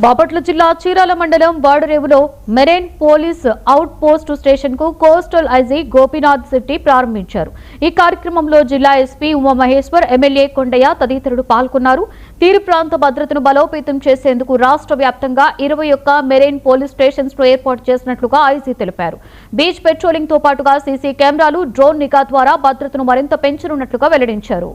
బాపట్ల జిల్లా చీరాల మండలం వాడరేవులో marine police outpost station కు కోస్టల్ ఐజీ గోపీనాథ్ శెట్టి ప్రారంభించారు. ఈ కార్యక్రమంలో జిల్లా ఎస్పీ ఉమామహేశ్వర్, ఎమ్మెల్యే కొండయ్య తదితరులు పాల్గొన్నారు. తీర ప్రాంత భద్రతను బలోపేతం చేసేందుకు రాష్ట్ర వ్యాప్తంగా 21 మెరైన్ పోలీస్ స్టేషన్స్ ను ఏర్పాటు చేసినట్లుగా ఐజీ తెలిపారు. బీచ్ పెట్రోలింగ్ తో పాటుగా సీసీ కెమెరాలు, డ్రోన్ నిఘా ద్వారా భద్రతను మరింత పెంచనున్నట్లుగా వెల్లడించారు.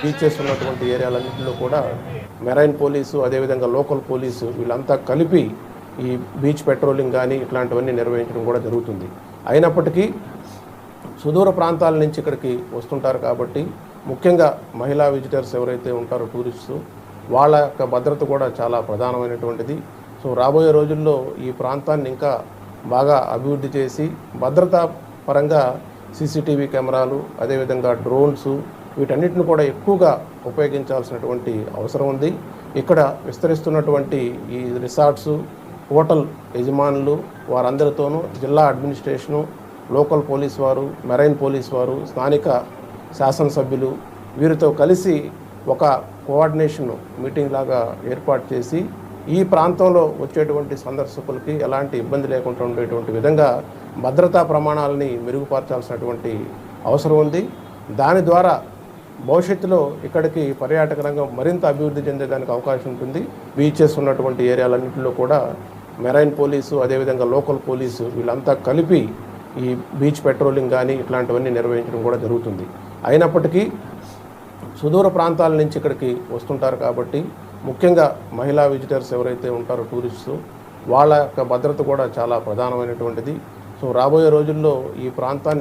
బీచెస్ ఉన్నటువంటి ఏరియాలన్నింటిలో కూడా మెరైన్ పోలీసు, అదేవిధంగా లోకల్ పోలీసు వీళ్ళంతా కలిపి ఈ బీచ్ పెట్రోలింగ్ కానీ ఇట్లాంటివన్నీ నిర్వహించడం కూడా జరుగుతుంది. అయినప్పటికీ సుదూర ప్రాంతాల నుంచి ఇక్కడికి వస్తుంటారు కాబట్టి ముఖ్యంగా మహిళా విజిటర్స్ ఎవరైతే ఉంటారో టూరిస్టు, వాళ్ళ యొక్క భద్రత కూడా చాలా ప్రధానమైనటువంటిది. సో రాబోయే రోజుల్లో ఈ ప్రాంతాన్ని ఇంకా బాగా అభివృద్ధి చేసి భద్రతా పరంగా సీసీటీవీ కెమెరాలు, అదేవిధంగా డ్రోన్స్ వీటన్నిటిని కూడా ఎక్కువగా ఉపయోగించాల్సినటువంటి అవసరం ఉంది. ఇక్కడ విస్తరిస్తున్నటువంటి ఈ రిసార్ట్సు, హోటల్ యజమానులు వారందరితోనూ జిల్లా అడ్మినిస్ట్రేషను, లోకల్ పోలీస్ వారు, మెరైన్ పోలీస్ వారు, స్థానిక శాసనసభ్యులు వీరితో కలిసి ఒక కోఆర్డినేషన్ మీటింగ్ లాగా ఏర్పాటు చేసి ఈ ప్రాంతంలో వచ్చేటువంటి సందర్శకులకి ఎలాంటి ఇబ్బంది లేకుండా ఉండేటువంటి విధంగా భద్రతా ప్రమాణాలని మెరుగుపరచాల్సినటువంటి అవసరం ఉంది. దాని ద్వారా భవిష్యత్తులో ఇక్కడికి పర్యాటక రంగం మరింత అభివృద్ధి చెందేదానికి అవకాశం ఉంటుంది. బీచెస్ ఉన్నటువంటి ఏరియాలన్నింటిలో కూడా మెరైన్ పోలీసు, అదేవిధంగా లోకల్ పోలీసు వీళ్ళంతా కలిపి ఈ బీచ్ పెట్రోలింగ్ కానీ ఇట్లాంటివన్నీ నిర్వహించడం కూడా జరుగుతుంది. అయినప్పటికీ సుదూర ప్రాంతాల నుంచి ఇక్కడికి వస్తుంటారు కాబట్టి ముఖ్యంగా మహిళా విజిటర్స్ ఎవరైతే ఉంటారో టూరిస్టు, వాళ్ళ యొక్క భద్రత కూడా చాలా ప్రధానమైనటువంటిది. సో రాబోయే రోజుల్లో ఈ ప్రాంతాన్ని